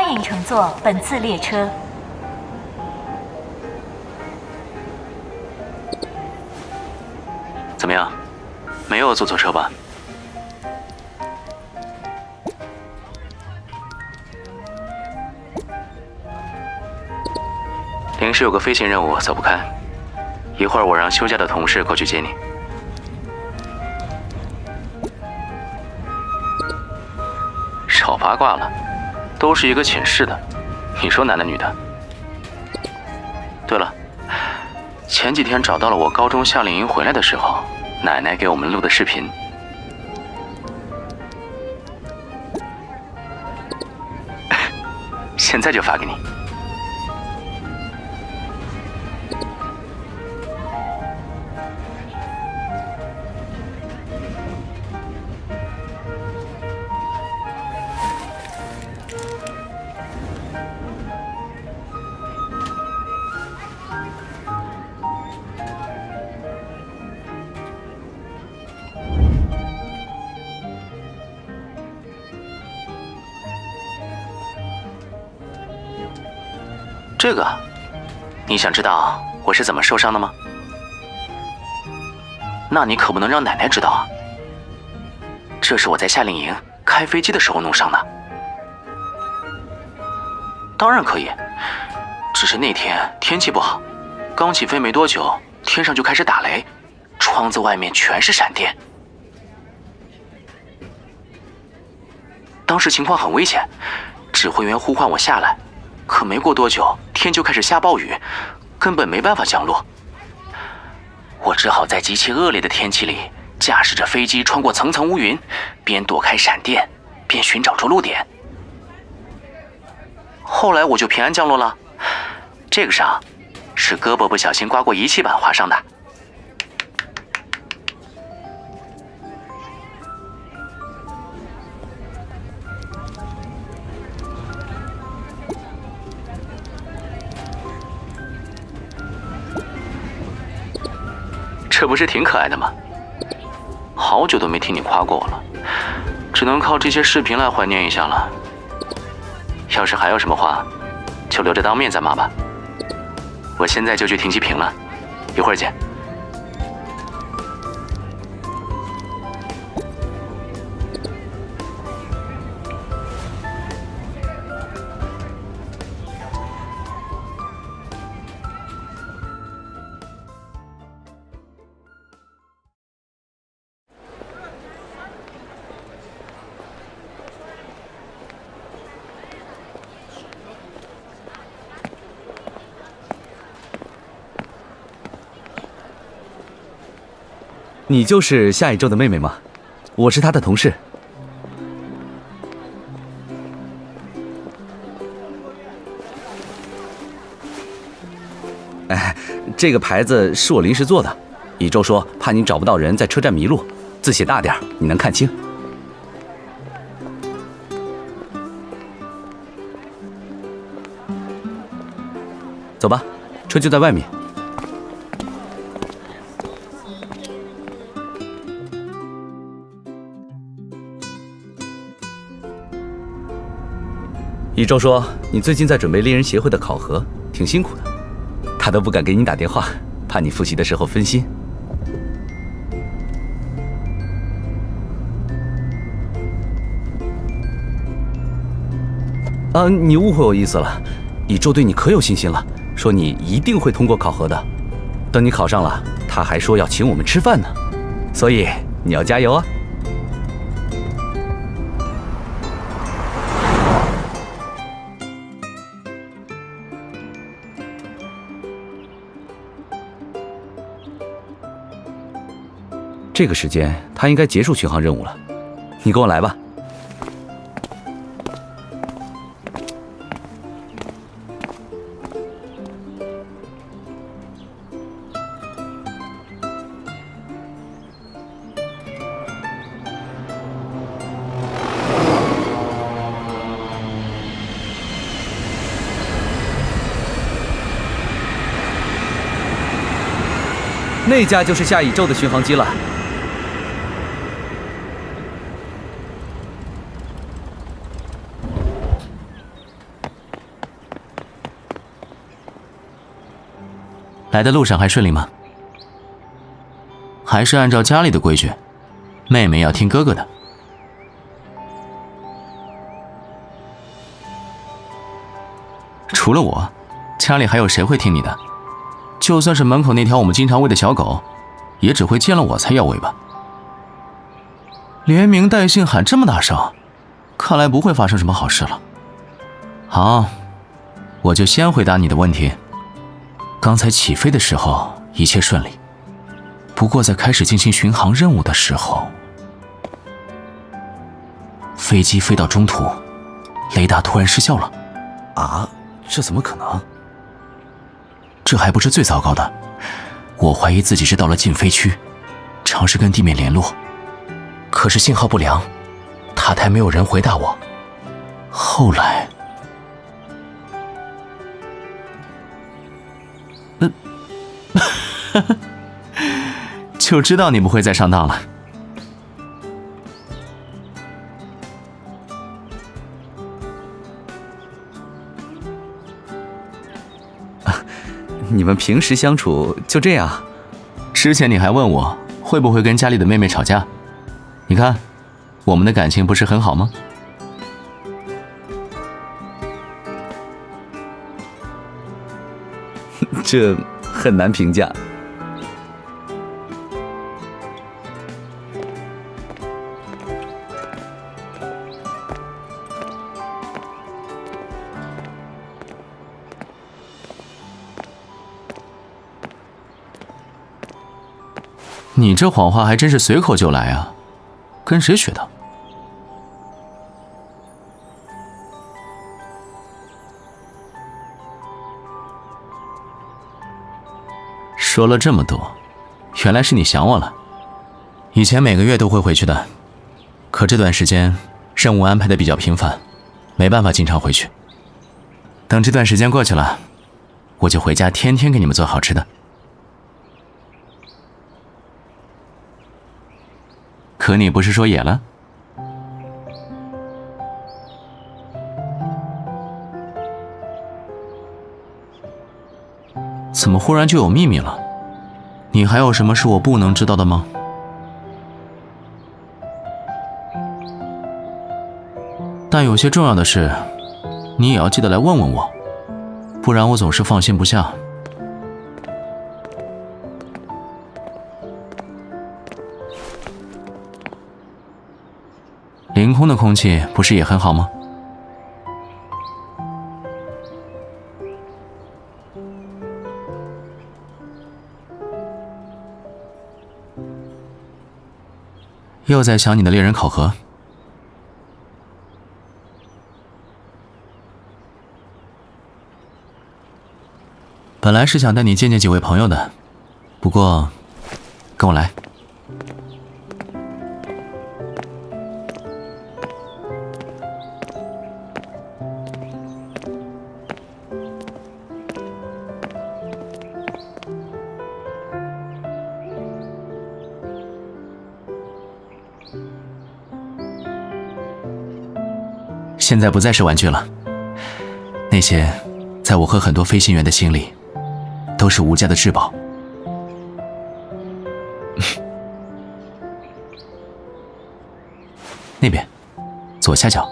欢迎乘坐本次列车。怎么样？没有坐错车吧？临时有个飞行任务，走不开。一会儿我让休假的同事过去接你。少八卦了，都是一个寝室的，你说男的女的？对了，前几天找到了我高中夏令营回来的时候，奶奶给我们录的视频。现在就发给你。这个，你想知道我是怎么受伤的吗？那你可不能让奶奶知道啊。这是我在夏令营开飞机的时候弄伤的。当然可以，只是那天天气不好，刚起飞没多久，天上就开始打雷，窗子外面全是闪电。当时情况很危险，指挥员呼唤我下来。可没过多久，天就开始下暴雨，根本没办法降落。我只好在极其恶劣的天气里，驾驶着飞机穿过层层乌云，边躲开闪电，边寻找着陆点。后来我就平安降落了。这个伤是胳膊不小心刮过仪器板划伤的。这不是挺可爱的吗？好久都没听你夸过我了，只能靠这些视频来怀念一下了。要是还有什么话，就留着当面再骂吧。我现在就去停机坪了，一会儿见。你就是夏宇宙的妹妹吗？我是她的同事。哎，这个牌子是我临时做的。宇宙说怕你找不到人，在车站迷路，字写大点，你能看清。走吧，车就在外面。宇宙说你最近在准备猎人协会的考核，挺辛苦的，他都不敢给你打电话，怕你复习的时候分心。你误会我意思了，宇宙对你可有信心了，说你一定会通过考核的。等你考上了，他还说要请我们吃饭呢，所以你要加油啊！这个时间他应该结束巡航任务了，你跟我来吧。那架就是下宇宙的巡航机了。来的路上还顺利吗？还是按照家里的规矩，妹妹要听哥哥的。除了我，家里还有谁会听你的？就算是门口那条我们经常喂的小狗，也只会见了我才摇尾巴。连名带姓喊这么大声，看来不会发生什么好事了。好，我就先回答你的问题。刚才起飞的时候一切顺利，不过在开始进行巡航任务的时候，飞机飞到中途，雷达突然失效了。啊，这怎么可能？这还不是最糟糕的，我怀疑自己是到了禁飞区，尝试跟地面联络，可是信号不良，塔台没有人回答我。后来，就知道你不会再上当了。你们平时相处就这样？之前你还问我会不会跟家里的妹妹吵架，你看，我们的感情不是很好吗？这很难评价。你这谎话还真是随口就来啊，跟谁学的？说了这么多，原来是你想我了。以前每个月都会回去的，可这段时间任务安排的比较频繁，没办法经常回去。等这段时间过去了，我就回家天天给你们做好吃的。可你不是说野了？怎么忽然就有秘密了？你还有什么是我不能知道的吗？但有些重要的事，你也要记得来问问我，不然我总是放心不下。凌空的空气不是也很好吗？又在想你的猎人考核？本来是想带你见见几位朋友的，不过，跟我来。现在不再是玩具了，那些在我和很多飞行员的心里，都是无价的至宝。那边，左下角。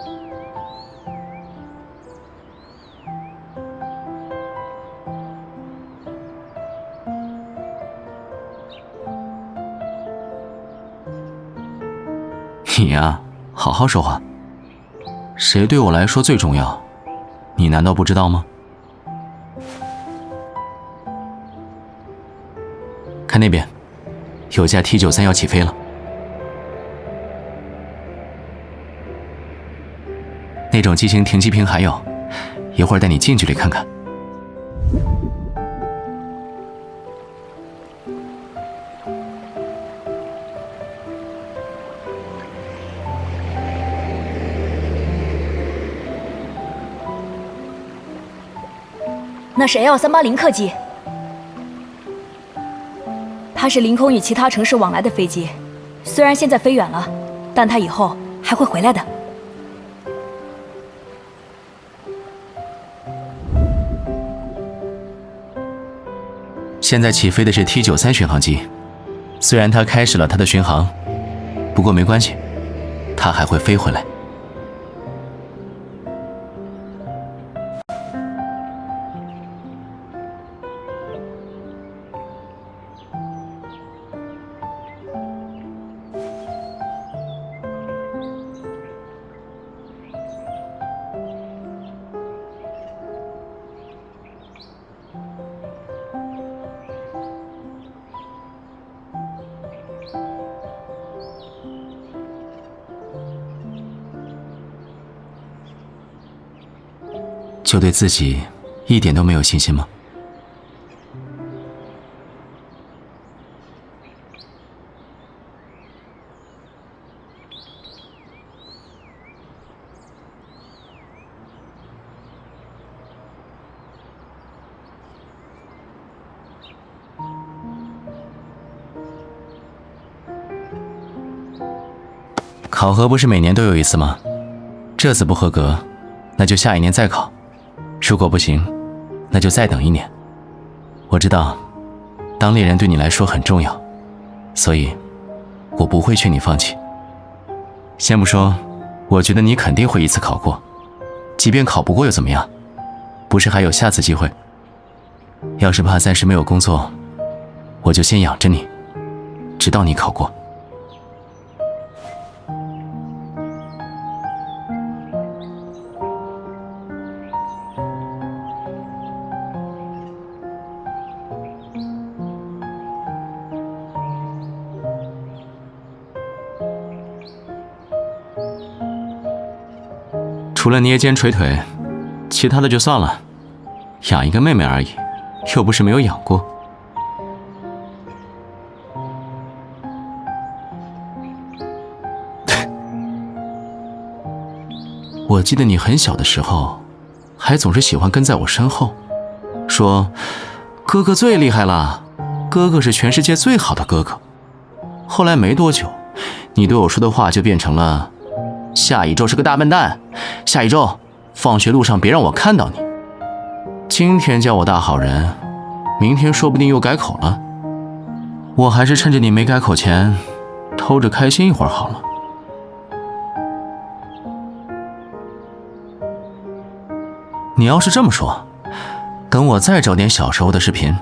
你呀，好好说话。谁对我来说最重要？你难道不知道吗？看那边，有架 T93要起飞了。那种机型停机坪还有，一会儿带你近距离看看。那是 L380客机，它是凌空与其他城市往来的飞机，虽然现在飞远了，但它以后还会回来的。现在起飞的是 T93巡航机，虽然它开始了它的巡航，不过没关系，它还会飞回来。就对自己一点都没有信心吗？考核不是每年都有一次吗？这次不合格，那就下一年再考。如果不行，那就再等1年。我知道，当猎人对你来说很重要，所以我不会劝你放弃。先不说，我觉得你肯定会一次考过，即便考不过又怎么样？不是还有下次机会？要是怕暂时没有工作，我就先养着你，直到你考过。除了捏肩捶腿，其他的就算了，养一个妹妹而已，又不是没有养过。我记得你很小的时候，还总是喜欢跟在我身后，说哥哥最厉害了，哥哥是全世界最好的哥哥。后来没多久，你对我说的话就变成了下一周是个大笨蛋，下一周放学路上别让我看到你。今天叫我大好人，明天说不定又改口了。我还是趁着你没改口前，偷着开心一会儿好了。你要是这么说，等我再找点小时候的视频，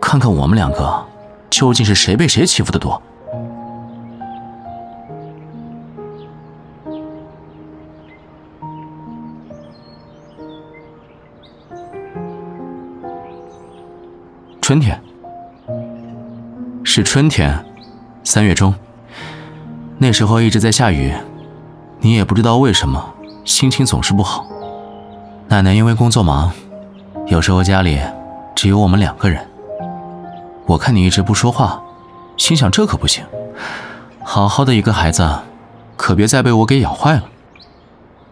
看看我们两个究竟是谁被谁欺负的多。春天，是春天，3月中。那时候一直在下雨，你也不知道为什么，心情总是不好。奶奶因为工作忙，有时候家里只有我们2个人。我看你一直不说话，心想这可不行，好好的一个孩子，可别再被我给养坏了。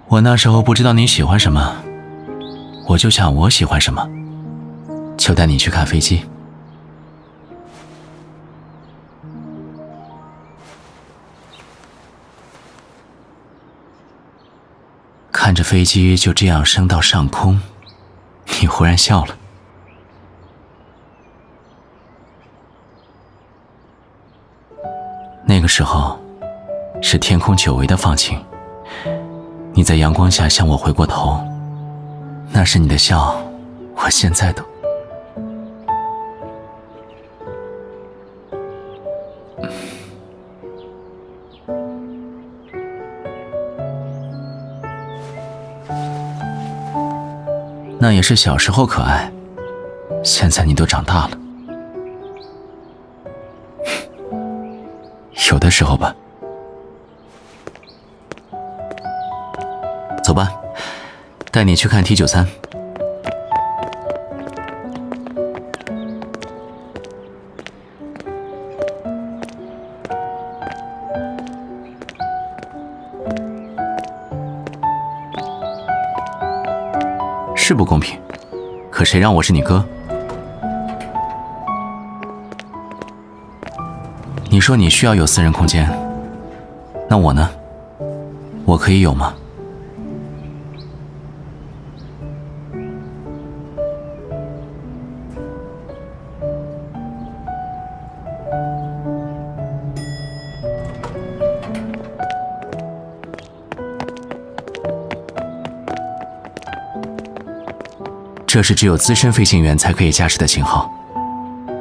我那时候不知道你喜欢什么，我就想我喜欢什么，就带你去看飞机。看着飞机就这样升到上空，你忽然笑了。那个时候是天空久违的放晴，你在阳光下向我回过头，那是你的笑，我现在都那也是小时候可爱，现在你都长大了。有的时候吧。走吧，带你去看 T93。是不公平，可谁让我是你哥？你说你需要有私人空间，那我呢？我可以有吗？这是只有资深飞行员才可以驾驶的型号。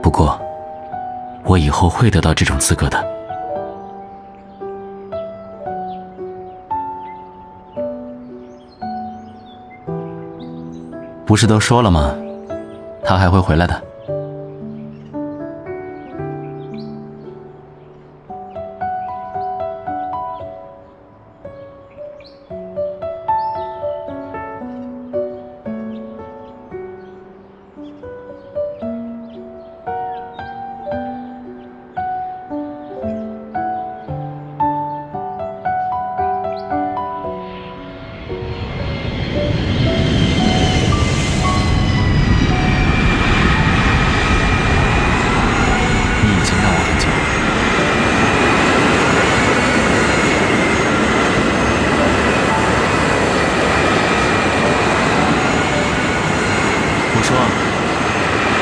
不过，我以后会得到这种资格的。不是都说了吗？他还会回来的。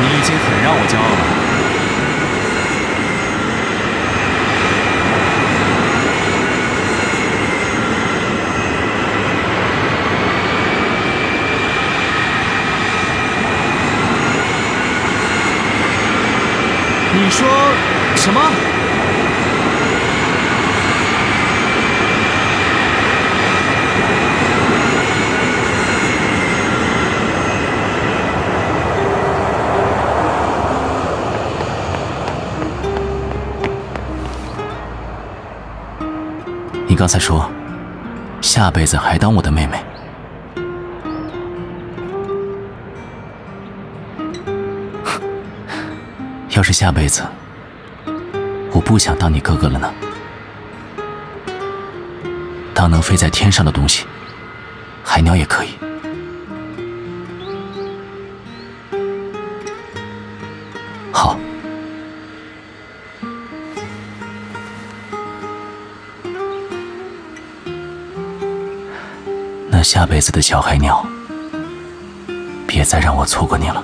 你已经很让我骄傲了。你说什么？你刚才说，下辈子还当我的妹妹。要是下辈子，我不想当你哥哥了呢？当能飞在天上的东西，海鸟也可以。好。那下辈子的小海鸟，别再让我错过你了。